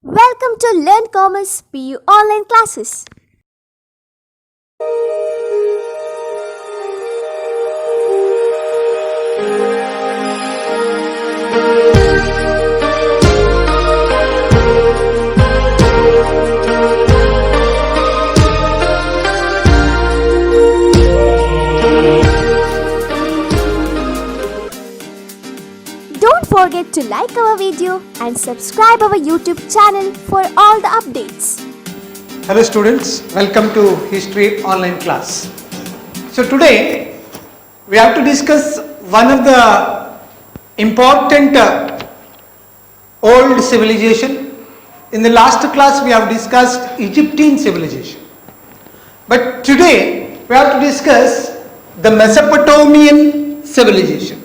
Welcome to Learn Commerce PU online classes. Don't forget to like our video and subscribe our YouTube channel for all the updates. Hello students, welcome to History online class. So today we have to discuss one of the important old civilization. In the last class we have discussed Egyptian civilization. But today we have to discuss the Mesopotamian civilization.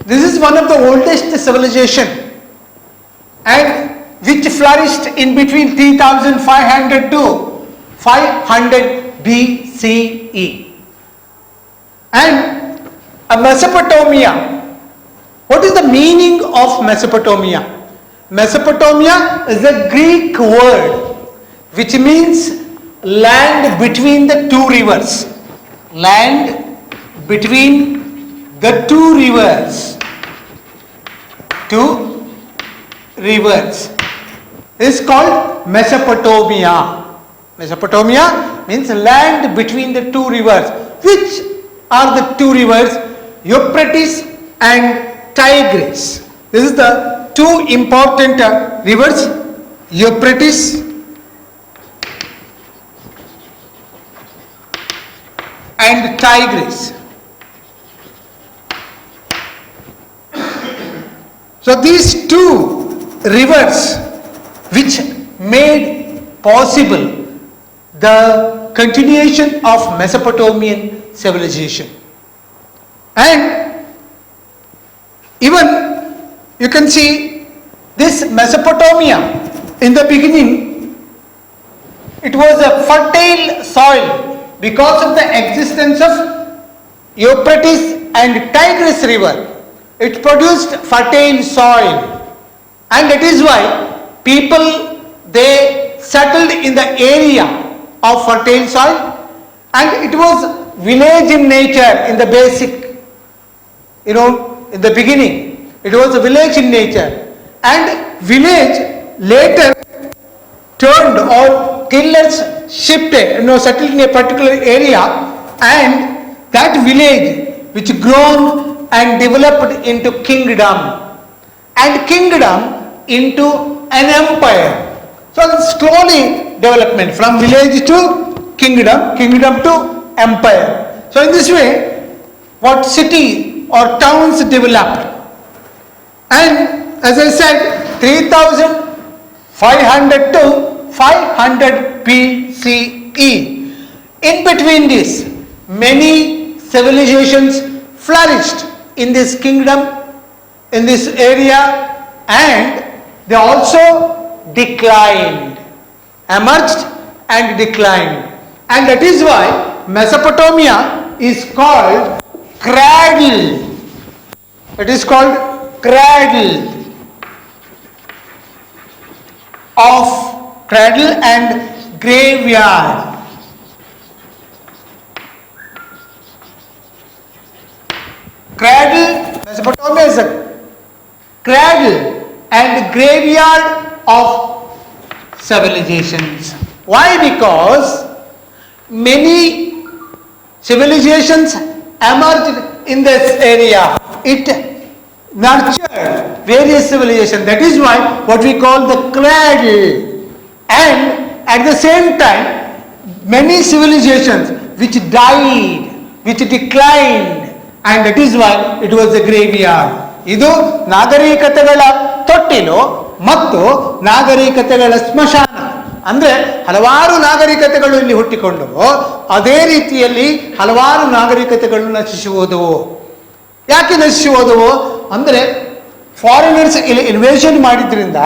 This is one of the oldest civilization and which flourished in between 3500 to 500 BCE. And Mesopotamia, what is the meaning of Mesopotamia? Mesopotamia is a Greek word which means land between the two rivers. Land between the two rivers. Two rivers is called Mesopotamia. Mesopotamia means land between the two rivers. Which are the two rivers? Euphrates and Tigris. This is the two important rivers, Euphrates and Tigris. So these two rivers which made possible the continuation of Mesopotamian civilization. And even you can see this Mesopotamia in the beginning, it was a fertile soil because of the existence of Euphrates and Tigris river. It produced fertile soil, and that is why people they settled in the area of fertile soil, and it was village in nature in the basic, in the beginning it was a village in nature, and village later turned or tillers shifted, settled in a particular area, and that village which grown and developed into kingdom, and kingdom into an empire. So slowly development from village to kingdom, kingdom to empire. So in this way, what city or towns developed, and as I said, 3500 to 500 BCE. In between this, many civilizations flourished in this kingdom, in this area, and they also declined, emerged and declined. And that is why Mesopotamia is called cradle. It is called cradle and graveyard. Cradle, Mesopotamia is a cradle and graveyard of civilizations. Why? Because many civilizations emerged in this area. It nurtured various civilizations. That is why what we call the cradle. And at the same time, many civilizations which died, which declined, and that is why it was a graveyard. ಇದು ನಾಗರಿಕತೆಗಳ ತೊಟ್ಟಿಲು ಮತ್ತು ನಾಗರಿಕತೆಗಳ ಸ್ಮಶಾನ. ಅಂದ್ರೆ ಹಲವಾರು ನಾಗರಿಕತೆಗಳು ಇಲ್ಲಿ ಹುಟ್ಟಿಕೊಂಡವು, ಅದೇ ರೀತಿಯಲ್ಲಿ ಹಲವಾರು ನಾಗರಿಕತೆಗಳು ನಶಿಸಿ ಹೋದವು. ಯಾಕೆ ನಶಿಸಿ ಹೋದವು ಅಂದ್ರೆ ಫಾರಿನರ್ಸ್ ಇನ್ವೇಷನ್ ಮಾಡಿದ್ರಿಂದ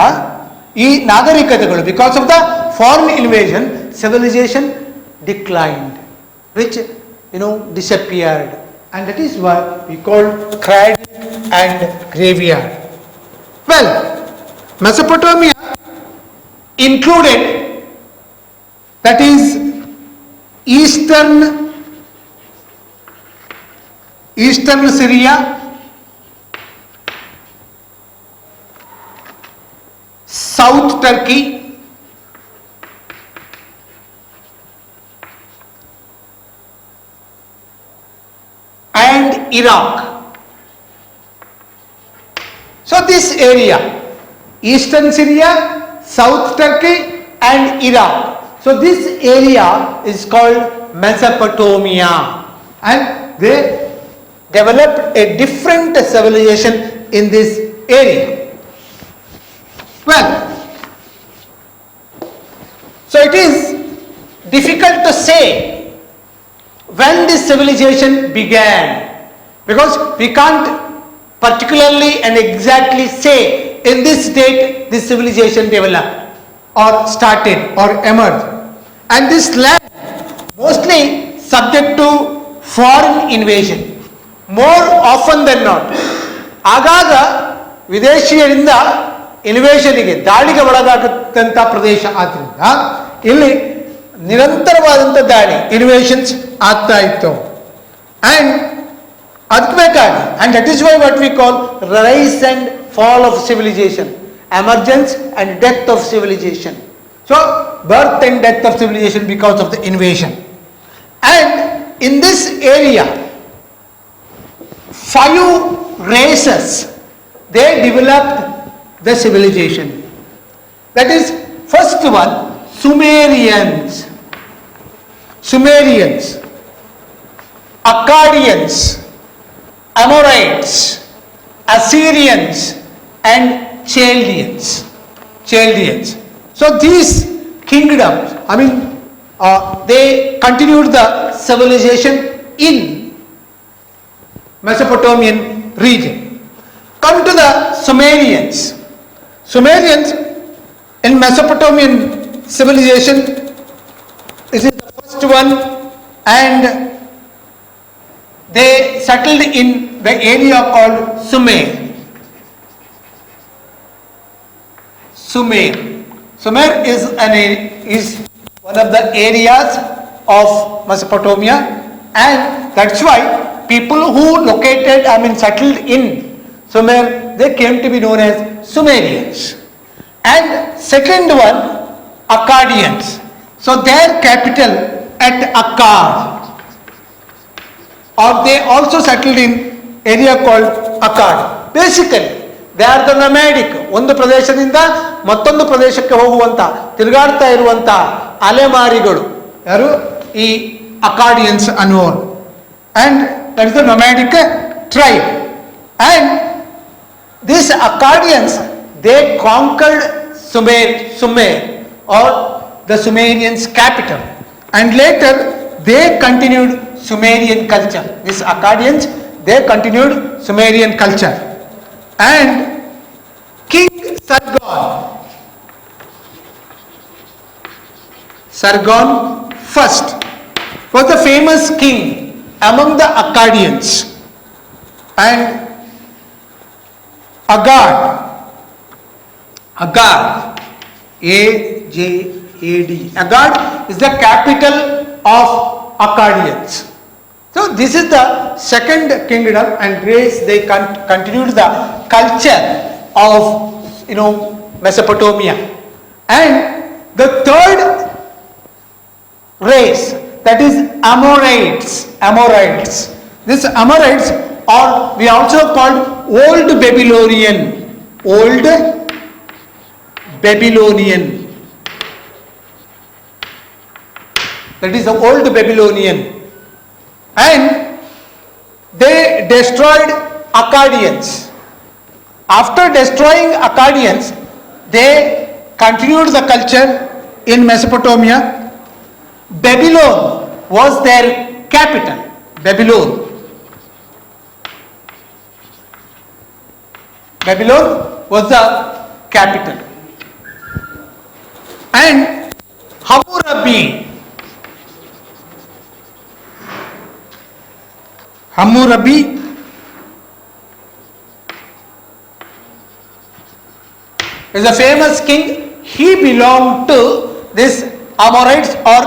ಈ ನಾಗರಿಕತೆಗಳು, because of the foreign invasion, civilization declined, which disappeared. And that is why we call cradle and graveyard. Well, Mesopotamia included, that is Eastern Syria, South Turkey, and Iraq. So this area, Eastern Syria, South Turkey and Iraq. So this area is called Mesopotamia, and they developed a different civilization in this area. Well, so it is difficult to say when this civilization began, because we can't particularly and exactly say in this date this civilization developed or started or emerged. And this land mostly subject to foreign invasion. More often than not, ಆಗಾಗ ವಿದೇಶಿಯರಿಂದ ಇನ್ವೇಷನ್ಗೆ ದಾಳಿಗೆ ಒಳಗಾಗದಂಥ ಪ್ರದೇಶ ಆದ್ದರಿಂದ ಇಲ್ಲಿ ನಿರಂತರವಾದಂಥ ದಾಳಿ invasions ಆಗ್ತಾ ಇತ್ತು. And ಅದಕ್ಕೆ ಬೇಕಾಗಿ, and that is why what we call rise and fall of civilisation, emergence and death of civilisation. So birth and death of civilisation because of the invasion. And in this area 5 races, they developed the civilization. That is, first one, Sumerians, Akkadians, Amorites, Assyrians and Chaldeans. So these kingdoms, they continued the civilization in Mesopotamian region. Come to the Sumerians. Sumerians in Mesopotamian civilization, this is the first one, and they settled in the area called Sumer. Sumer is one of the areas of Mesopotamia, and that's why people who settled in Sumer, they came to be known as Sumerians. And second one, Akkadians. So their capital at Akkad, or they also settled in area called Akkad. Basically, they are the nomadic. ಒಂದು ಪ್ರದೇಶದಿಂದ ಮತ್ತೊಂದು ಪ್ರದೇಶಕ್ಕೆ ಹೋಗುವಂತ, ತಿರುಗಾಡ್ತಾ ಇರುವಂತ ಅಲೆಮಾರಿಗಳು ಯಾರು? ಈ ಅಕಾಡಿಯನ್ಸ್ ಅನ್ನುವರು. And that is the nomadic tribe. And these Akkadians, they conquered Sumer or the Sumerians' capital, and later they continued Sumerian culture. These Akkadians, they continued Sumerian culture. And King Sargon first was the famous king among the Akkadians. And Agad, A-J-A-D, Agad is the capital of Akkadians. So this is the second kingdom and race. They continued the culture of Mesopotamia. And the third race, that is Amorites. These Amorites, or we also called Old Babylonian. That is the Old Babylonian. And they destroyed Akkadians. After destroying Akkadians, they continued the culture in Mesopotamia. Babylon was their capital. Babylon was the capital. And Hammurabi is a famous king. he belonged to this Amorites or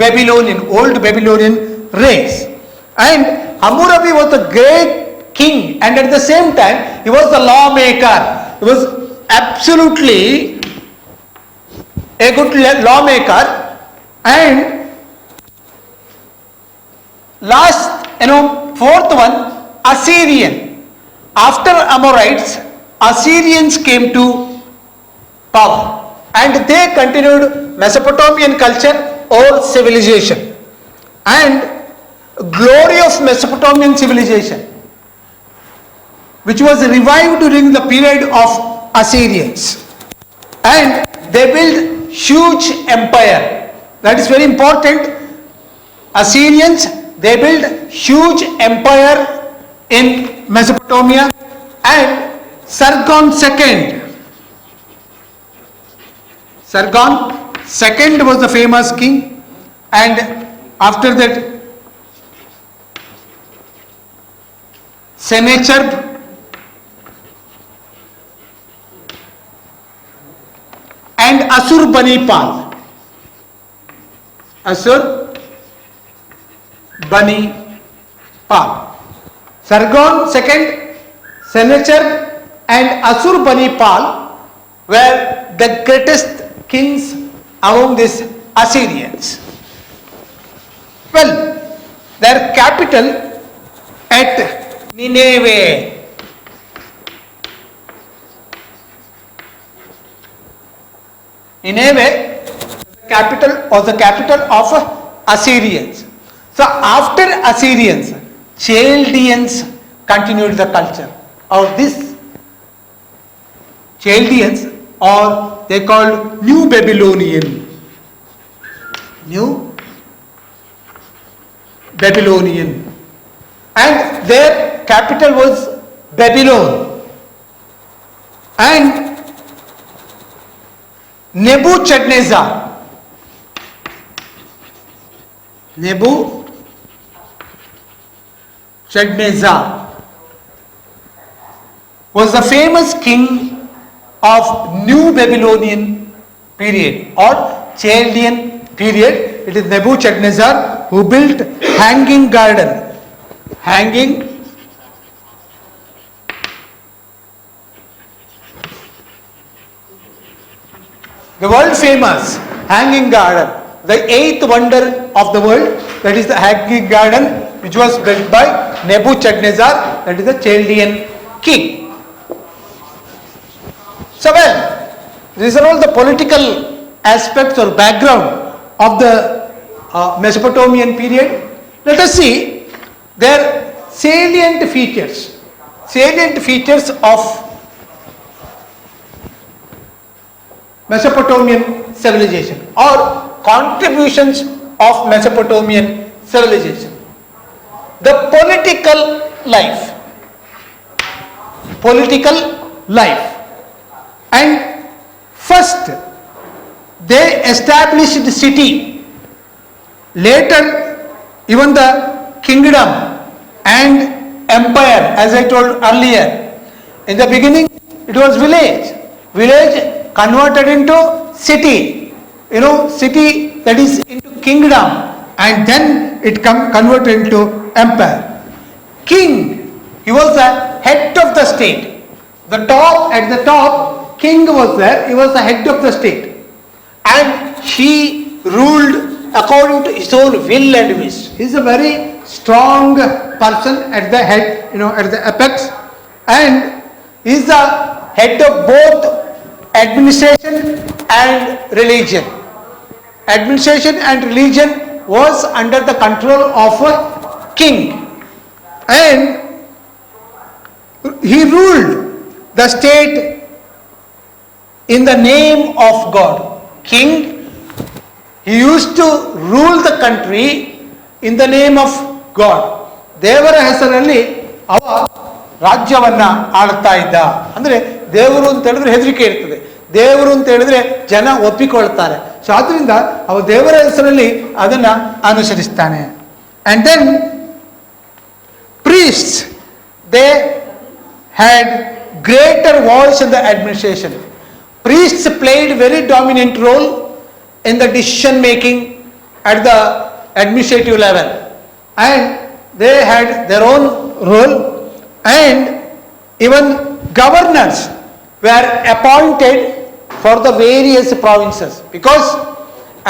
Babylonian, old Babylonian race. And Hammurabi was a great king, and at the same time he was the lawmaker. He was absolutely a good lawmaker. And last, fourth one, Assyrian. After Amorites, Assyrians came to power, and they continued Mesopotamian culture or civilization. And glory of Mesopotamian civilization, which was revived during the period of Assyrians, and they built huge empire. That is very important. Assyrians, they built huge empire in Mesopotamia. And Sargon II was the famous king, and after that Sennacherib and Assurbanipal. Sargon II, Sennacherib and Assurbanipal were the greatest kings among these Assyrians. Well, their capital at Nineveh. Nineveh was the capital of Assyrians. So after Assyrians, Chaldeans continued the culture. Or this Chaldeans, or they called New Babylonian. And their capital was Babylon. And Nebuchadnezzar was the famous king of New Babylonian period or Chaldean period. It is Nebuchadnezzar who built Hanging Garden. The world famous Hanging Garden, the eighth wonder of the world, that is the Hanging Garden, which was built by Nebuchadnezzar, that is the Chaldean king. So well, these are all the political aspects or background of the Mesopotamian period. Let us see their salient features of Mesopotamian civilization or contributions of Mesopotamian civilization. The political life. And first, they established the city. Later, even the kingdom and empire, as I told earlier. In the beginning, it was village converted into city. City that is into kingdom, and then it converted into empire. King, he was the head of the state. At the top, king was there. He was the head of the state, and he ruled according to his own will and wish. He is a very strong person at the head, at the apex, and he is the head of both administration and religion. Administration and religion was under the control of a king, and he ruled the state in the name of God. King, he used to rule the country in the name of God. ದೇವರ ಹೆಸರಲ್ಲಿ ಅವ ರಾಜ್ಯವನ್ನ ಆಳ್ತಾ ಇದ್ದ. ಅಂದ್ರೆ ದೇವರು ಅಂತ ಹೇಳಿದ್ರೆ ಹೆದರಿಕೆ ಇರ್ತದೆ, ದೇವರು ಅಂತ ಹೇಳಿದ್ರೆ ಜನ ಒಪ್ಪಿಕೊಳ್ತಾರೆ. ಸೊ ಆದ್ರಿಂದ ಅವ ದೇವರ ಹೆಸರಲ್ಲಿ ಅದನ್ನ ಅನುಸರಿಸ್ತಾನೆ. And then priests, they had greater voice in the administration. priests played very dominant role in the decision making at the administrative level, and they had their own role, and even governors were appointed for the various provinces, because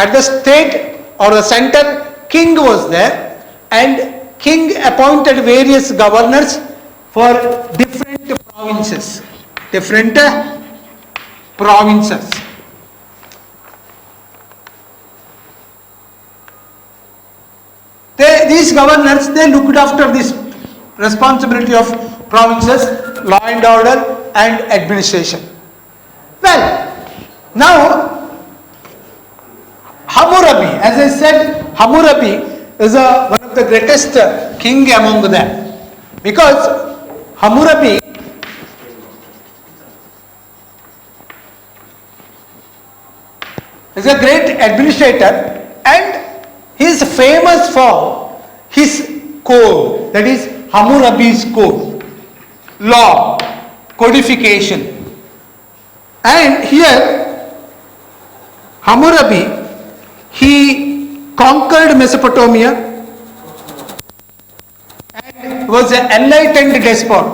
at the state or the center king was there, and king appointed various governors for different provinces. These governors, they looked after this responsibility of provinces, law and order and administration. Well, now Hammurabi, as I said, Hammurabi is one of the greatest king among them, because Hammurabi is a great administrator, and he is famous for his code, that is Hammurabi's code, law, codification. And here Hammurabi, he conquered Mesopotamia and was an enlightened despot.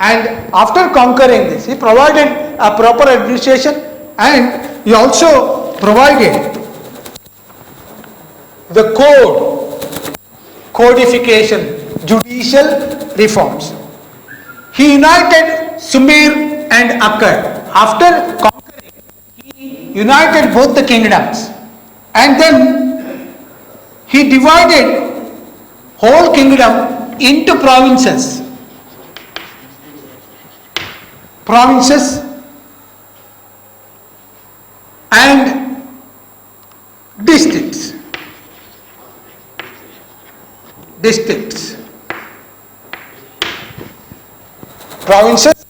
And after conquering this, he provided a proper administration, and he also provided the codification, judicial reforms. He united Sumer and Akkad. After conquering, he united both the kingdoms, and then he divided whole kingdom into provinces and districts. Provinces,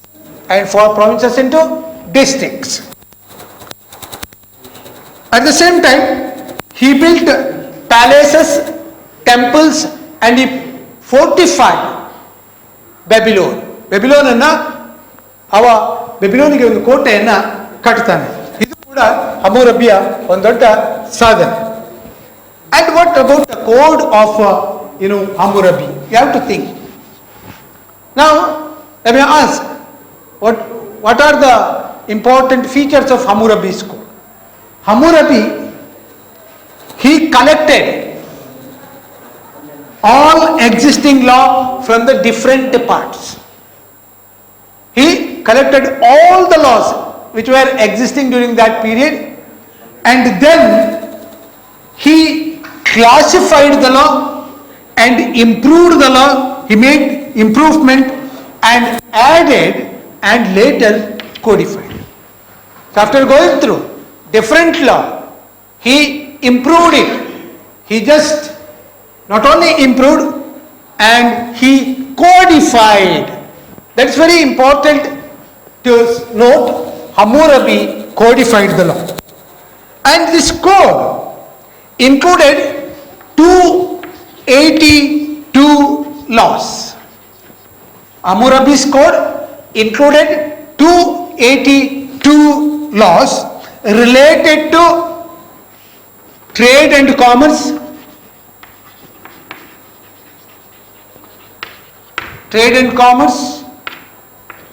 and 4 provinces into districts. At the same time, he built palaces, temples, and he fortified Babylon. ಬೆಬಿಲೋನಿಗೆ ಒಂದು ಕೋಟೆಯನ್ನ ಕಟ್ತಾನೆ. ಇದು ಕೂಡ ಹಮ್ಮುರಬಿಯ ಒಂದು ದೊಡ್ಡ ಸಾಧನೆ. And what about the code of Hammurabi? You have to think. Now let me ask, what are the important features of Hammurabi's code? Hammurabi, he collected all existing law from the different parts. He collected all the laws which were existing during that period, and then he classified the law and improved the law. He made improvement and added and later codified. So after going through different law, he improved it. He just not only improved, and he codified. That's very important to note. Hammurabi codified the law, and this code included 282 laws. Hammurabi's code included 282 laws related to trade and commerce,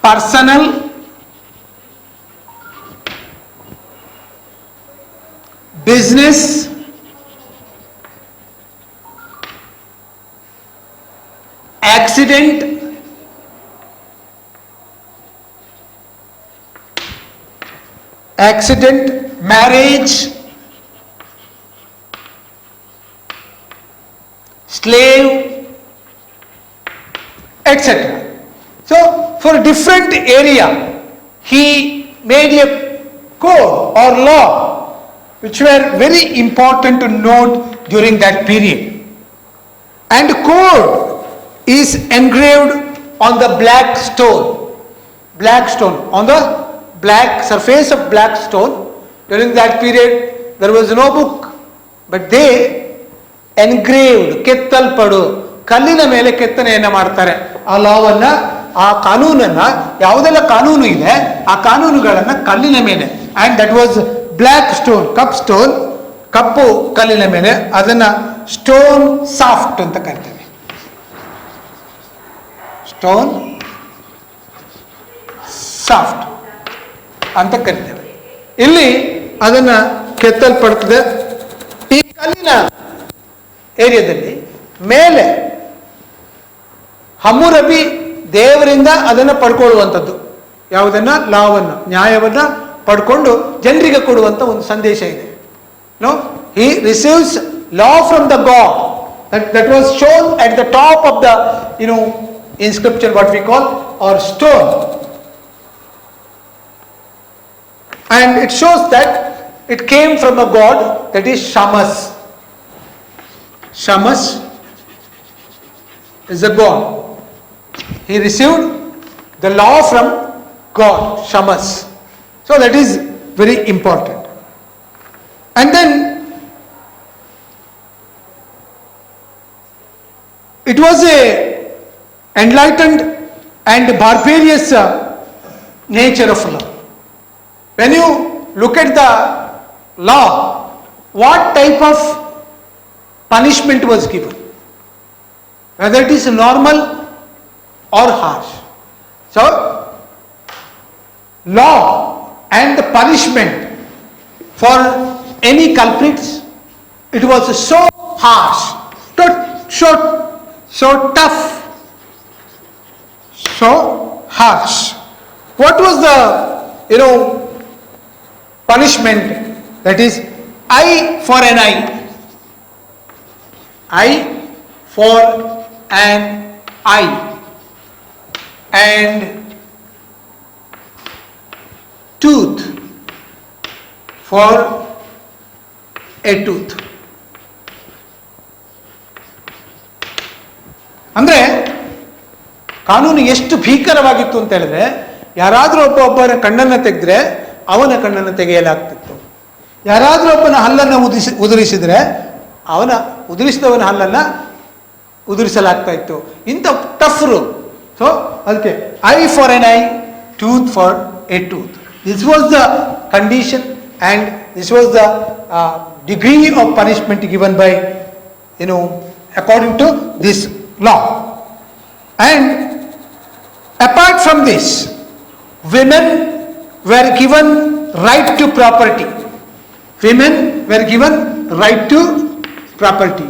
personal, business, accident, marriage, slave, etc. So for different area, he made a code or law which were very important to note during that period. And code is engraved on the black stone, on the black surface of black stone. During that period, there was no book, but they engraved, ಕೆತ್ತಲ್ಪಡು, ಕಲ್ಲಿನ ಮೇಲೆ ಕೆತ್ತನೆಯನ್ನು ಮಾಡ್ತಾರೆ. ಆ ಲಾವನ್ನ ಆ ಕಾನೂನನ್ನ, ಯಾವುದೆಲ್ಲ ಕಾನೂನು ಇದೆ ಆ ಕಾನೂನುಗಳನ್ನ ಕಲ್ಲಿನ ಮೇಲೆ, and that was black stone, ಕಪ್ಪು ಕಲ್ಲಿನ ಮೇಲೆ, ಅದನ್ನ ಸ್ಟೋನ್ ಸಾಫ್ಟ್ ಅಂತ ಕರಿತೇವೆ. ಸ್ಟೋನ್ ಸಾಫ್ಟ್ ಅಂತ ಕರಿತೇವೆ. ಇಲ್ಲಿ ಅದನ್ನ ಕೆತ್ತಲ್ಪಡ್ತದೆ. ಈ ಕಲ್ಲಿನ ಏರಿಯಾದಲ್ಲಿ ಮೇಲೆ ಹಮ್ಮುರಬಿ ದೇವರಿಂದ ಅದನ್ನು ಪಡ್ಕೊಳ್ಳುವಂಥದ್ದು, ಯಾವುದನ್ನ, ಲಾವನ್ನು, ನ್ಯಾಯವನ್ನ ಪಡ್ಕೊಂಡು ಜನರಿಗೆ ಕೊಡುವಂತ ಒಂದು ಸಂದೇಶ ಇದೆ. No, he receives law from the God. That was shown at the top of the inscription, what we call, or stone, and it shows that it came from a god, that is Shamas. Shamas is a god. He received the law from God, Shamas. So that is very important. And then it was a enlightened and barbarous nature of law. When you look at the law, what type of punishment was given, whether it is normal or harsh. So law and the punishment for any culprits, it was so harsh, so tough, so harsh. What was the punishment? That is eye for an eye, eye for an eye, and tooth for a tooth. ಅಂದ್ರೆ ಕಾನೂನು ಎಷ್ಟು ಭೀಕರವಾಗಿತ್ತು ಅಂತ ಹೇಳಿದ್ರೆ, ಯಾರಾದ್ರೂ ಒಬ್ಬರ ಕಣ್ಣನ್ನು ತೆಗೆದ್ರೆ ಅವನ ಕಣ್ಣನ್ನು ತೆಗೆಯಲಾಗ್ತಿತ್ತು. ಯಾರಾದ್ರೂ ಒಬ್ಬನ ಹಲ್ಲನ್ನು ಉದುರಿಸಿದ್ರೆ ಉದುರಿಸಿದವನ ಹಲ್ಲನ್ನ ಉದುರಿಸಲಾಗ್ತಾ ಇತ್ತು. ಇಂಥ ಟಫ್ ರೂಲ್. ಸೊ ಅದಕ್ಕೆ I for N I, tooth for A tooth. This was the condition and this was the degree of punishment given by according to this law. And apart from this, women were given right to property. Women were given right to property.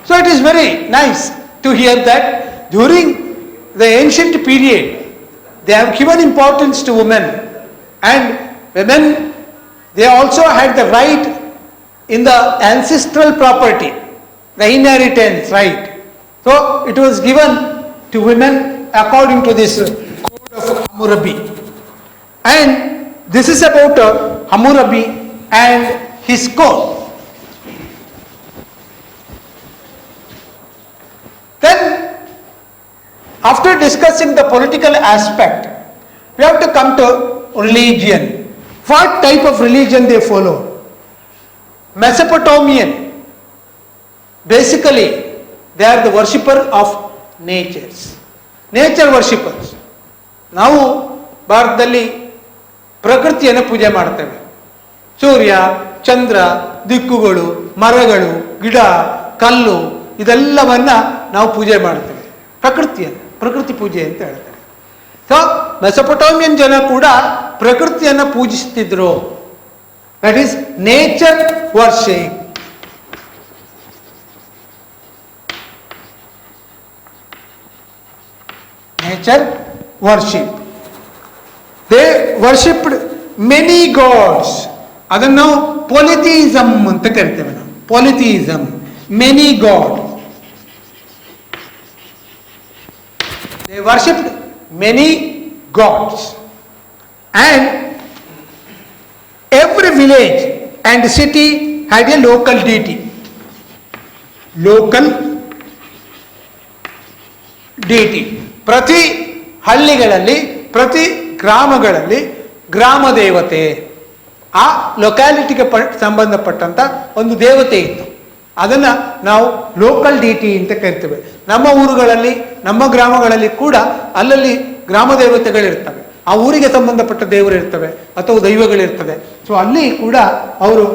So it is very nice to hear that during the ancient period they have given importance to women, and women, they also had the right in the ancestral property, the inheritance right. So it was given to women according to this code of Hammurabi. And this is about Hammurabi and his code. Then after discussing the political aspect, we have to come to religion. What type of religion they follow? Mesopotamian, basically they are the worshipper of natures, nature worshippers. ನಾವು ಭಾರತದಲ್ಲಿ ಪ್ರಕೃತಿಯನ್ನು ಪೂಜೆ ಮಾಡ್ತೇವೆ. ಸೂರ್ಯ, ಚಂದ್ರ, ದಿಕ್ಕುಗಳು, ಮರಗಳು, ಗಿಡ, ಕಲ್ಲು, ಇದೆಲ್ಲವನ್ನ ನಾವು ಪೂಜೆ ಮಾಡ್ತೇವೆ. ಪ್ರಕೃತಿ ಪೂಜೆ ಅಂತ ಹೇಳ್ತಾರೆ. ಸೊ ಮೆಸೊಪೊಟೋಮಿಯನ್ ಜನ ಕೂಡ ಪ್ರಕೃತಿಯನ್ನು ಪೂಜಿಸುತ್ತಿದ್ರು. That is nature worship. Nature worship. They worshipped many gods. ಅದನ್ನು ನಾವು ಪೊಲಿಥಿಸಮ್ ಅಂತ ಕರಿತೇವೆ. ನಾವು polytheism, many god. They worshipped many gods, and every village and city had a local deity. Local deity. ಪ್ರತಿ ಹಳ್ಳಿಗಳಲ್ಲಿ, ಪ್ರತಿ ಗ್ರಾಮಗಳಲ್ಲಿ ಗ್ರಾಮ ದೇವತೆ, ಆ ಲೊಕ್ಯಾಲಿಟಿಗೆ ಸಂಬಂಧಪಟ್ಟಂತ ಒಂದು ದೇವತೆ ಇತ್ತು. ಅದನ್ನು ನಾವು ಲೋಕಲ್ ಡಿಟಿ ಅಂತ ಕರಿತೇವೆ. ನಮ್ಮ ಊರುಗಳಲ್ಲಿ, ನಮ್ಮ ಗ್ರಾಮಗಳಲ್ಲಿ ಕೂಡ ಅಲ್ಲಲ್ಲಿ ಗ್ರಾಮ ದೇವತೆಗಳಿರ್ತವೆ, ಆ ಊರಿಗೆ ಸಂಬಂಧಪಟ್ಟ ದೇವರು ಇರ್ತವೆ ಅಥವಾ ದೈವಗಳಿರ್ತವೆ. ಸೊ ಅಲ್ಲಿ ಕೂಡ ಅವರು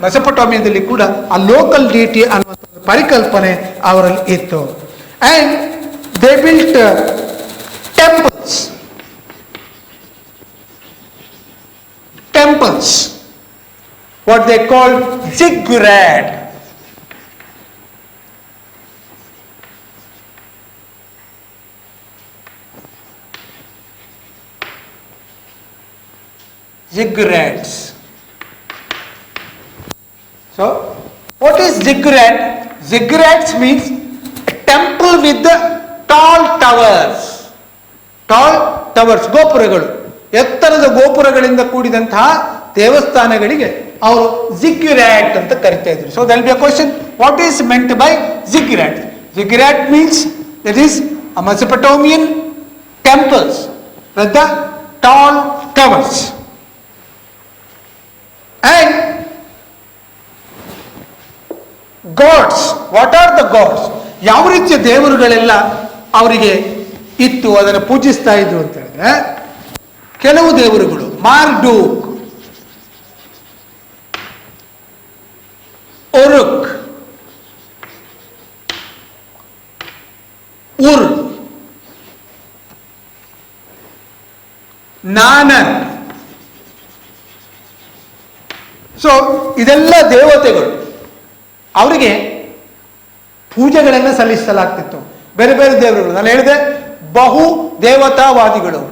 ಮೆಸೊಪೊಟೇಮಿಯಾದಲ್ಲಿ ಕೂಡ ಆ ಲೋಕಲ್ ಡಿಟಿ ಅನ್ನುವಂಥ ಪರಿಕಲ್ಪನೆ ಅವರಲ್ಲಿ ಇತ್ತು. And they built temples. What they call ziggurat. Ziggurats. So, what is ziggurat? Ziggurats means a temple with the tall towers. Tall towers, ಗೋಪುರಗಳು, ಎತ್ತರದ ಗೋಪುರಗಳಿಂದ ಕೂಡಿದಂತಹ ದೇವಸ್ಥಾನಗಳಿಗೆ ಅವರು ಜಿಗ್ಯುರಾಟ್ ಅಂತ ಕರಿತಾ ಇದ್ರು. So there will be a question, what is meant by ziggurat? Ziggurat means that is a Mesopotamian temples with the tall towers. And gods, what are the gods? ಯಾವ ರೀತಿಯ ದೇವರುಗಳೆಲ್ಲ ಅವರಿಗೆ ಇತ್ತು, ಅದನ್ನು ಪೂಜಿಸ್ತಾ ಇದ್ರು ಅಂತ ಹೇಳಿದ್ರೆ, ಕೆಲವು ದೇವರುಗಳು ಮಾರ್ಡೂಕ್, ಉರುಕ್, ಉರ್, ನಾನನ್. ಸೊ ಇದೆಲ್ಲ ದೇವತೆಗಳು, ಅವರಿಗೆ ಪೂಜೆಗಳನ್ನು ಸಲ್ಲಿಸಲಾಗ್ತಿತ್ತು. ಬೇರೆ ಬೇರೆ ದೇವರುಗಳು, ನಾನು ಹೇಳಿದೆ ಬಹು ದೇವತಾವಾದಿಗಳು,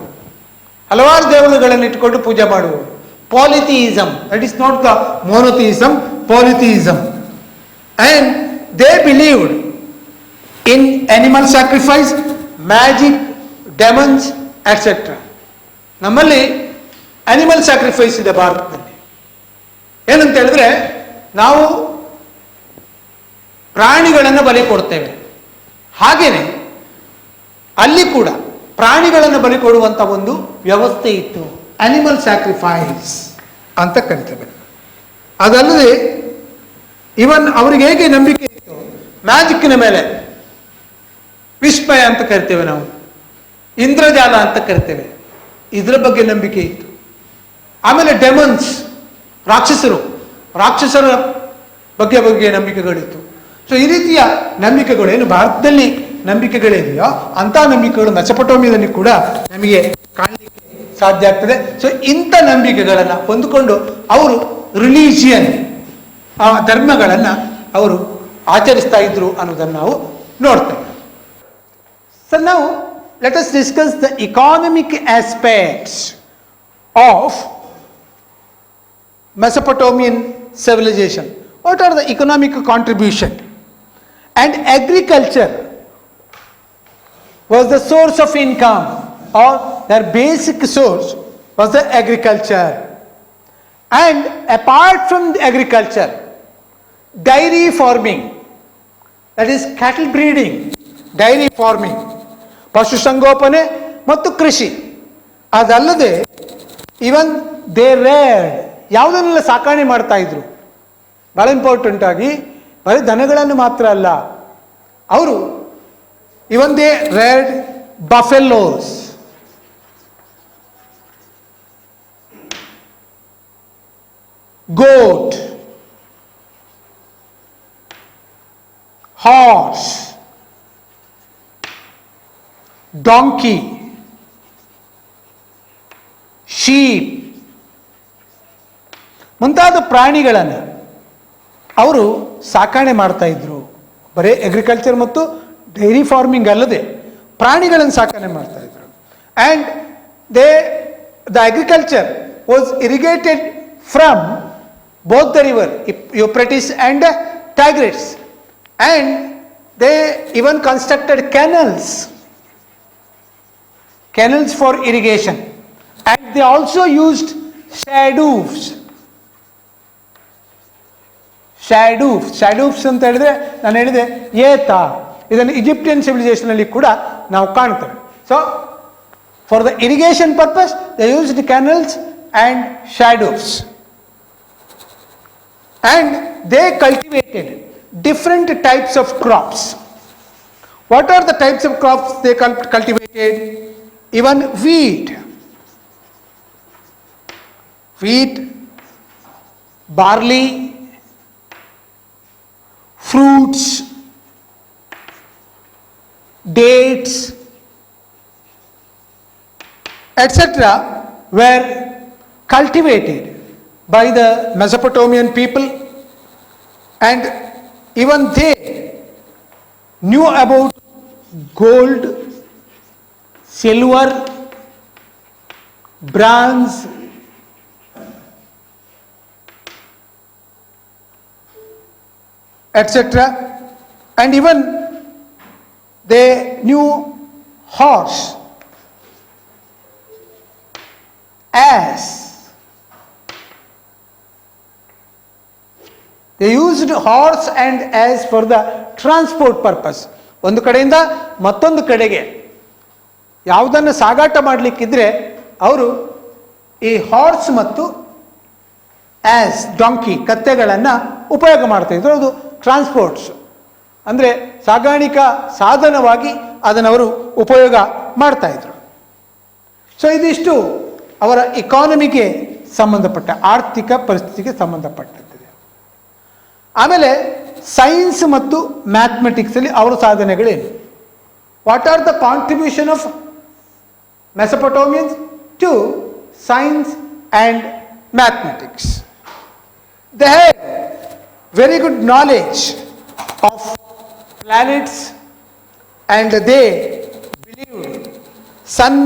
ಹಲವಾರು ದೇವರುಗಳನ್ನು ಇಟ್ಟುಕೊಂಡು ಪೂಜೆ ಮಾಡುವರು. Polytheism, that is not the monotheism, polytheism. And they believed in animal sacrifice, magic, demons, etc. ನಮ್ಮಲ್ಲಿ ಅನಿಮಲ್ ಸ್ಯಾಕ್ರಿಫೈಸ್ ಇದೆ ಭಾರತದಲ್ಲಿ. ಏನಂತ ಹೇಳಿದ್ರೆ, ನಾವು ಪ್ರಾಣಿಗಳನ್ನು ಬಲಿ ಕೊಡ್ತೇವೆ. ಹಾಗೇನೆ ಅಲ್ಲಿ ಕೂಡ ಪ್ರಾಣಿಗಳನ್ನು ಬಲಿ ಕೊಡುವಂಥ ಒಂದು ವ್ಯವಸ್ಥೆ ಇತ್ತು, ಅನಿಮಲ್ ಸ್ಯಾಕ್ರಿಫೈಸ್ ಅಂತ ಕರಿತೇವೆ. ಅದಲ್ಲದೆ ಇವನ್ ಅವರಿಗೆ ಹೇಗೆ ನಂಬಿಕೆ ಇತ್ತು, ಮ್ಯಾಜಿಕ್ಕಿನ ಮೇಲೆ ವಿಸ್ಮಯ ಅಂತ ಕರಿತೇವೆ ನಾವು, ಇಂದ್ರಜಾಲ ಅಂತ ಕರಿತೇವೆ, ಇದರ ಬಗ್ಗೆ ನಂಬಿಕೆ ಇತ್ತು. ಆಮೇಲೆ ಡೆಮನ್ಸ್, ರಾಕ್ಷಸರ ಬಗ್ಗೆ ನಂಬಿಕೆಗಳಿತ್ತು. ಸೊ ಈ ರೀತಿಯ ನಂಬಿಕೆಗಳು ಏನು ಭಾರತದಲ್ಲಿ ನಂಬಿಕೆಗಳಿದೆಯೋ ಅಂಥ ನಂಬಿಕೆಗಳು ಮೆಸೊಪೊಟೇಮಿಯಾದಲ್ಲಿ ಕೂಡ ನಮಗೆ ಕಾಣಲಿಕ್ಕೆ ಸಾಧ್ಯ ಆಗ್ತದೆ. ಸೊ ಇಂಥ ನಂಬಿಕೆಗಳನ್ನು ಹೊಂದಿಕೊಂಡು ಅವರು ರಿಲಿಜಿಯನ್, ಧರ್ಮಗಳನ್ನು ಅವರು ಆಚರಿಸ್ತಾ ಇದ್ರು ಅನ್ನೋದನ್ನು ನಾವು ನೋಡ್ತೇವೆ. ಸೊ ನಾವು let us discuss the economic aspects of Mesopotamian civilization. What are the economic contribution? And agriculture was the source of income, or their basic source was the agriculture. And apart from the agriculture, dairy farming, that is cattle breeding, dairy farming, ಪಶು ಸಂಗೋಪನೆ ಮತ್ತು ಕೃಷಿ. ಅದಲ್ಲದೆ ಇವನ್ they raid, ಯಾವುದನ್ನೆಲ್ಲ ಸಾಕಾಣೆ ಮಾಡ್ತಾ ಇದ್ರು, ಬಹಳ important ಆಗಿ ಬರೀ ದನಗಳನ್ನು ಮಾತ್ರ ಅಲ್ಲ, ಅವರು even they reared buffaloes, goat, horse, donkey, sheep ಮುಂತಾದ ಪ್ರಾಣಿಗಳನ್ನು ಅವರು ಸಾಕಾಣೆ ಮಾಡ್ತಾ ಇದ್ರು. ಬರೀ ಅಗ್ರಿಕಲ್ಚರ್ ಮತ್ತು ಡೈರಿ ಫಾರ್ಮಿಂಗ್ ಅಲ್ಲದೆ ಪ್ರಾಣಿಗಳನ್ನು ಸಾಕಾಣೆ ಮಾಡ್ತಾ ಇದ್ರು. And the agriculture was irrigated from both the river Euphrates and Tigris, and they even constructed canals for irrigation, and they also used shadoofs ಅಂತ ಹೇಳಿದ್ರೆ, ನಾನು ಹೇಳಿದೆ ಏತ, ಇದನ್ನು ಈಜಿಪ್ಟಿಯನ್ ಸಿವಿಲೈಸೇಷನ್ ಅಲ್ಲಿ ಕೂಡ ನಾವು ಕಾಣ್ತೇವೆ. So for the irrigation purpose they used canals and shadoofs. And they cultivated different types of crops. What are the types of crops they cultivated? Even wheat, barley, fruits, dates, etc. were cultivated by the Mesopotamian people, and even they knew about gold, silver, bronze, etc. And even they knew horse, ass. They used horse and ass for the transport purpose. ಒಂದು ಕಡೆಯಿಂದ ಮತ್ತೊಂದು ಕಡೆಗೆ ಯಾವುದನ್ನು ಸಾಗಾಟ ಮಾಡಲಿಕ್ಕಿದ್ರೆ ಅವರು ಈ horse ಮತ್ತು as, donkey, ಕತ್ತೆಗಳನ್ನು ಉಪಯೋಗ ಮಾಡ್ತಾ ಇದ್ರು. ಅದು ಟ್ರಾನ್ಸ್ಪೋರ್ಟ್ಸ್ ಅಂದರೆ ಸಾಗಾಣಿಕಾ ಸಾಧನವಾಗಿ ಅದನ್ನು ಅವರು ಉಪಯೋಗ ಮಾಡ್ತಾ ಇದ್ರು. ಸೊ ಇದಿಷ್ಟು ಅವರ ಇಕಾನಮಿಗೆ ಸಂಬಂಧಪಟ್ಟ, ಆರ್ಥಿಕ ಪರಿಸ್ಥಿತಿಗೆ ಸಂಬಂಧಪಟ್ಟಂತೆ. ಆಮೇಲೆ ಸೈನ್ಸ್ ಮತ್ತು ಮ್ಯಾಥಮೆಟಿಕ್ಸಲ್ಲಿ ಅವರ ಸಾಧನೆಗಳೇನು? What are the contribution of Mesopotamians to science and mathematics? They had very good knowledge of planets and they believed sun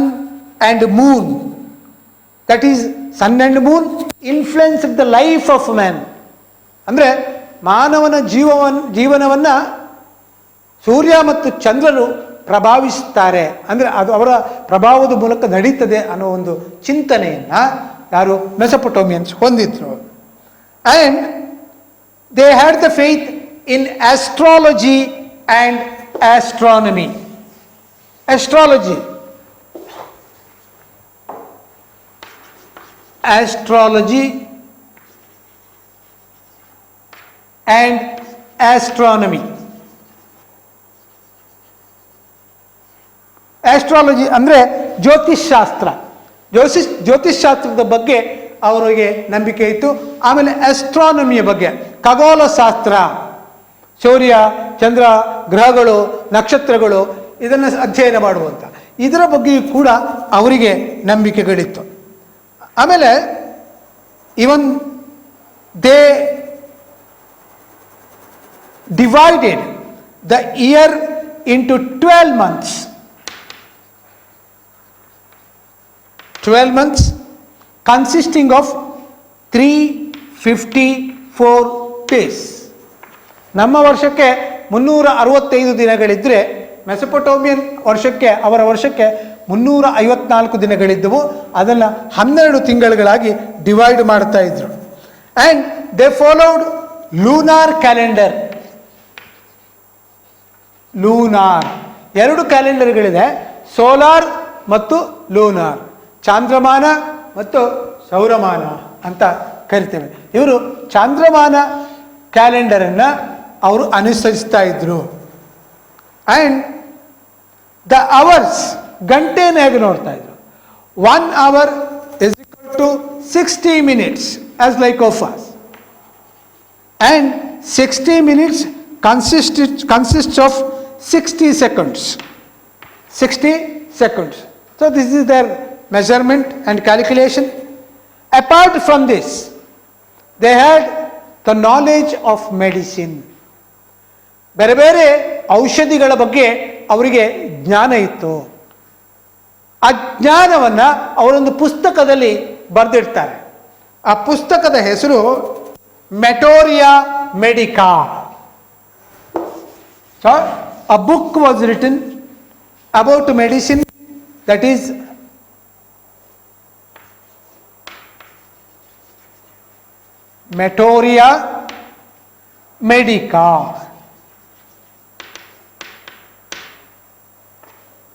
and moon, that is sun and moon influenced the life of man. ಅಂದರೆ ಮಾನವನ ಜೀವನವನ್ನು ಸೂರ್ಯ ಮತ್ತು ಚಂದ್ರರು ಪ್ರಭಾವಿಸುತ್ತಾರೆ, ಅಂದರೆ ಅದು ಅವರ ಪ್ರಭಾವದ ಮೂಲಕ ನಡೀತದೆ ಅನ್ನೋ ಒಂದು ಚಿಂತನೆಯನ್ನು ಯಾರು ಮೆಸೊಪೊಟೋಮಿಯನ್ಸ್ ಹೊಂದಿದ್ರು. And they had the faith in astrology and astronomy. astrology and astronomy. Astrology ಅಂದರೆ ಜ್ಯೋತಿಷ್ಶಾಸ್ತ್ರ, ಜ್ಯೋತಿಷ್ಶಾಸ್ತ್ರದ ಬಗ್ಗೆ ಅವರಿಗೆ ನಂಬಿಕೆ ಇತ್ತು. ಆಮೇಲೆ ಆಸ್ಟ್ರಾನಮಿಯ ಬಗ್ಗೆ, ಖಗೋಳಶಾಸ್ತ್ರ, ಸೂರ್ಯ ಚಂದ್ರ ಗ್ರಹಗಳು ನಕ್ಷತ್ರಗಳು ಇದನ್ನು ಅಧ್ಯಯನ ಮಾಡುವಂಥ ಇದರ ಬಗ್ಗೆಯೂ ಕೂಡ ಅವರಿಗೆ ನಂಬಿಕೆಗಳಿತ್ತು. ಆಮೇಲೆ even they divided the year into 12 months. 12 months consisting of 354 days. ನಮ್ಮ ವರ್ಷಕ್ಕೆ 365 ದಿನಗಳಿದ್ದರೆ ಮೆಸೊಪೊಟೋಮಿಯನ್ ವರ್ಷಕ್ಕೆ, ಅವರ ವರ್ಷಕ್ಕೆ 354 ದಿನಗಳಿದ್ದವು. ಅದನ್ನು 12 ತಿಂಗಳುಗಳಾಗಿ ಡಿವೈಡ್ ಮಾಡ್ತಾ ಇದ್ರು. And they followed lunar calendar. Lunar, 2 ಕ್ಯಾಲೆಂಡರ್ಗಳಿದೆ, ಸೋಲಾರ್ ಮತ್ತು ಲೂನಾರ್, ಚಾಂದ್ರಮಾನ ಮತ್ತು ಸೌರಮಾನ ಅಂತ ಕರಿತೇವೆ. ಇವರು ಚಾಂದ್ರಮಾನ ಕ್ಯಾಲೆಂಡರನ್ನು ಅವರು ಅನುಸರಿಸ್ತಾ ಇದ್ರು. ಆ್ಯಂಡ್ ದ ಅವರ್ಸ್, ಗಂಟೆನ ಹೇಗೆ ನೋಡ್ತಾ ಇದ್ರು. 1 hour is equal to 60 minutes as like of us, and 60 minutes consists of 60 seconds. 60 seconds. So this is their measurement and calculation. Apart from this, they had the knowledge of medicine. ಬೇರೆ ಬೇರೆ ಔಷಧಿಗಳ ಬಗ್ಗೆ ಅವರಿಗೆ ಜ್ಞಾನ ಇತ್ತು. ಆ ಜ್ಞಾನವನ್ನು ಅವರೊಂದು ಪುಸ್ತಕದಲ್ಲಿ ಬರೆದಿಡ್ತಾರೆ. ಆ ಪುಸ್ತಕದ ಹೆಸರು ಮೆಟೋರಿಯಾ Medica. So a book was written about medicine, that is Meteoria Medica.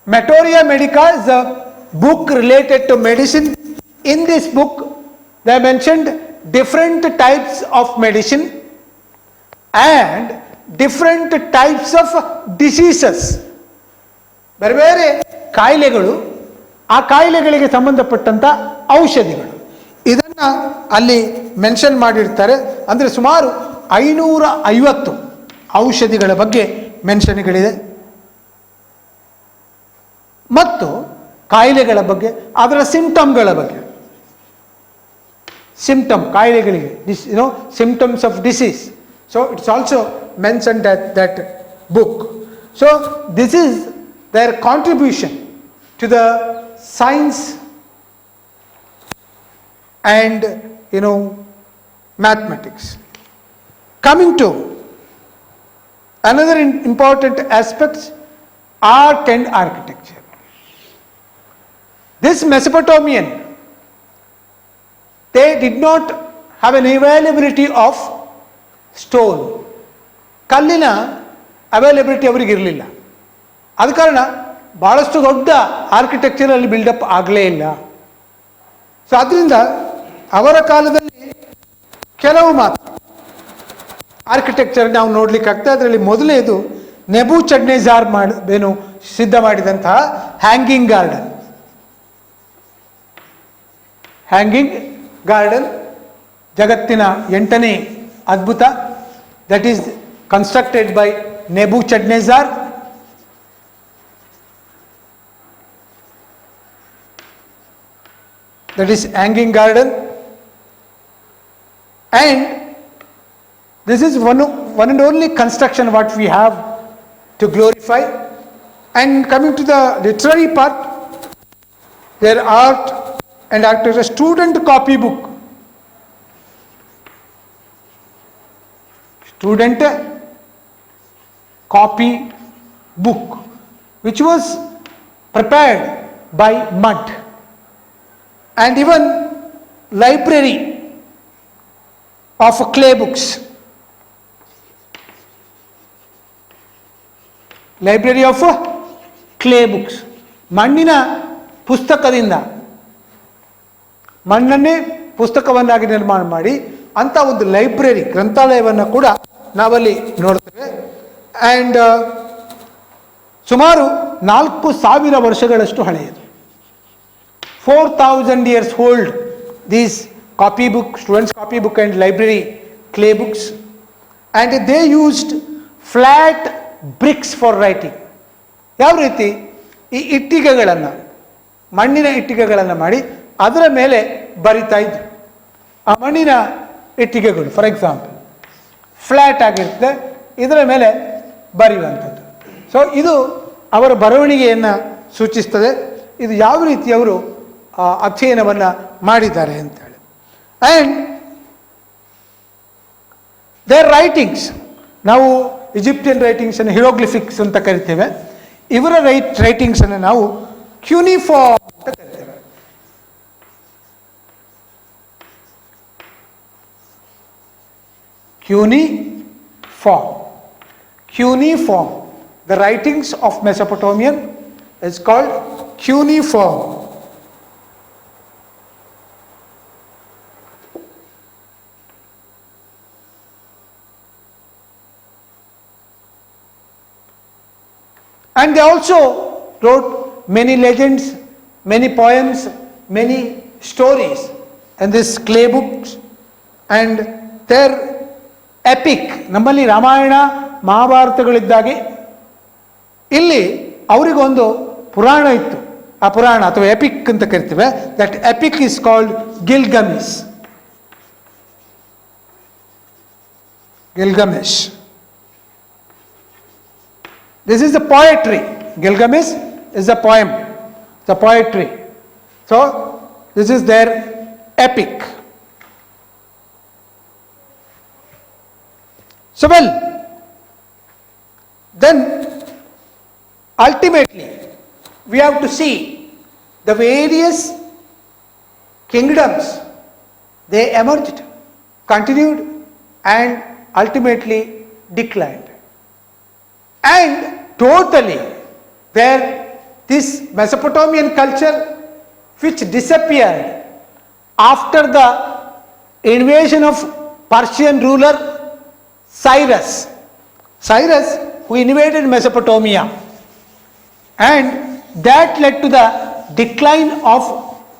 Meteoria Medica is a book related to medicine. In this book, they mentioned different types of medicine, and different types of diseases, ಬೇರೆ ಬೇರೆ ಕಾಯಿಲೆಗಳು, ಆ ಕಾಯಿಲೆಗಳಿಗೆ ಸಂಬಂಧಪಟ್ಟಂಥ ಔಷಧಿಗಳು, ಇದನ್ನು ಅಲ್ಲಿ mention ಮಾಡಿರ್ತಾರೆ. ಅಂದರೆ ಸುಮಾರು 550 ಔಷಧಿಗಳ ಬಗ್ಗೆ ಮೆನ್ಷನ್ಗಳಿದೆ. ಮತ್ತು ಕಾಯಿಲೆಗಳ ಬಗ್ಗೆ, ಅದರ ಸಿಂಪ್ಟಮ್ಗಳ ಬಗ್ಗೆ, ಸಿಂಪ್ಟಮ್ ಕಾಯಿಲೆಗಳಿಗೆ, symptoms of disease. So it's also mentioned that book. So this is their contribution to the science and mathematics. Coming to another important aspect, art and architecture. This Mesopotamian, they did not have an availability of stone. ಕಲ್ಲಿನ availability ಅವರಿಗೆ ಇರಲಿಲ್ಲ. ಆದ ಕಾರಣ ಭಾಳಷ್ಟು ದೊಡ್ಡ ಆರ್ಕಿಟೆಕ್ಚರಲ್ಲಿ build up ಆಗಲೇ ಇಲ್ಲ. So ಅದರಿಂದ ಅವರ ಕಾಲದಲ್ಲಿ ಕೆಲವು ಮಾತ್ರ ಆರ್ಕಿಟೆಕ್ಚರ್ ನಾವು ನೋಡ್ಲಿಕ್ಕೆ ಆಗ್ತದೆ. ಅದರಲ್ಲಿ ಮೊದಲನೇದು ನೆಬೂಚಡ್ನೆಜಾರ್ ಸಿದ್ಧ ಮಾಡಿದಂತಹ ಹ್ಯಾಂಗಿಂಗ್ ಗಾರ್ಡನ್. ಹ್ಯಾಂಗಿಂಗ್ ಗಾರ್ಡನ್ ಜಗತ್ತಿನ 8ನೇ ಅದ್ಭುತ. That is constructed by Nebuchadnezzar. That is hanging garden, and this is one and only construction what we have to glorify. And coming to the literary part, their art and architecture, student copy book, student copy book, which was prepared by mud. And even library of clay books. Library of clay books. ಮಣ್ಣಿನ ಪುಸ್ತಕದಿಂದ, ಮಣ್ಣನ್ನೇ ಪುಸ್ತಕವನ್ನಾಗಿ ನಿರ್ಮಾಣ ಮಾಡಿ ಅಂಥ ಒಂದು library, ಗ್ರಂಥಾಲಯವನ್ನು ಕೂಡ ನಾವಲ್ಲಿ ನೋಡ್ತೇವೆ. ಆ್ಯಂಡ್ ಸುಮಾರು 4000 ವರ್ಷಗಳಷ್ಟು ಹಳೆಯದು. 4000 years old, these copybook, students copybook and library clay books. And they used flat bricks for writing. ಯಾವ ರೀತಿ ಈ ಇಟ್ಟಿಗೆಗಳನ್ನು, ಮಣ್ಣಿನ ಇಟ್ಟಿಗೆಗಳನ್ನು ಮಾಡಿ ಅದರ ಮೇಲೆ ಬರಿತಾ ಇದ್ರು. ಆ ಮಣ್ಣಿನ ಇಟ್ಟಿಗೆಗಳು ಫಾರ್ ಎಕ್ಸಾಂಪಲ್ ಫ್ಲ್ಯಾಟ್ ಆಗಿರ್ತದೆ, ಇದರ ಮೇಲೆ ಬರೆಯುವಂಥದ್ದು. ಸೊ ಇದು ಅವರ ಬರವಣಿಗೆಯನ್ನು ಸೂಚಿಸ್ತದೆ. ಇದು ಯಾವ ರೀತಿ ಅವರು ಅಧ್ಯಯನವನ್ನು ಮಾಡಿದ್ದಾರೆ ಅಂತೇಳಿ. ಆ್ಯಂಡ್ ದೇರ್ ರೈಟಿಂಗ್ಸ್, ನಾವು ಈಜಿಪ್ಟಿಯನ್ ರೈಟಿಂಗ್ಸನ್ನು ಹಿರೋಗ್ಲಿಫಿಕ್ಸ್ ಅಂತ ಕರಿತೇವೆ. ಇವರ ರೈಟಿಂಗ್ಸನ್ನು ನಾವು ಕ್ಯೂನಿಫಾರ್ಮ್ ಅಂತ ಕರಿತೇವೆ. Cuneiform. The writings of Mesopotamian is called cuneiform. And they also wrote many legends, many poems, many stories in these clay books. And their epic, ನಮ್ಮಲ್ಲಿ ರಾಮಾಯಣ ಮಹಾಭಾರತಗಳಿದ್ದಾಗೆ ಇಲ್ಲಿ ಅವರಿಗೊಂದು ಪುರಾಣ ಇತ್ತು. ಆ ಪುರಾಣ ಅಥವಾ ಎಪಿಕ್ ಅಂತ ಕರಿತೇವೆ. That epic is called Gilgamesh. This is the poetry. Gilgamesh is a poem, the poetry. So this is their epic. So well, then ultimately we have to see the various kingdoms, they emerged, continued, and ultimately declined. And totally this Mesopotamian culture which disappeared after the invasion of Persian ruler Cyrus Cyrus, who invaded Mesopotamia, and that led to the decline of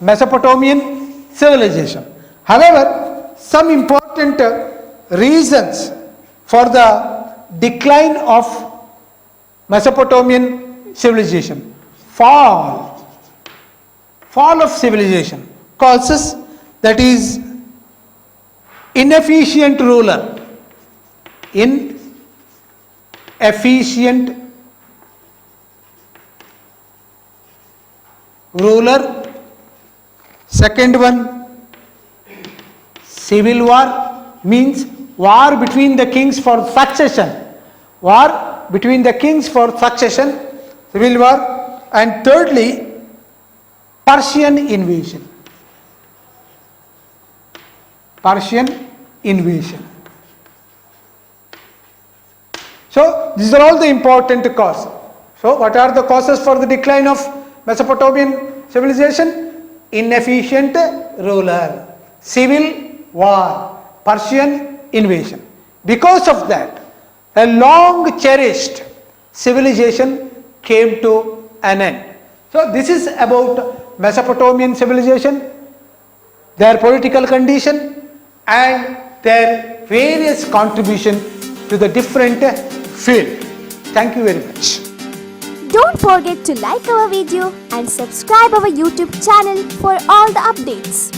Mesopotamian civilization. However, some important reasons for the decline of Mesopotamian civilization: fall of civilization causes, that is, inefficient ruler, second one, civil war, means war between the kings for succession, civil war. And thirdly, Persian invasion. So these are all the important causes. So what are the causes for the decline of Mesopotamian civilization? Inefficient ruler, civil war, Persian invasion. Because of that, a long cherished civilization came to an end. So this is about Mesopotamian civilization, their political condition, and their various contribution to the different field. Thank you very much. Don't forget to like our video and subscribe our YouTube channel for all the updates.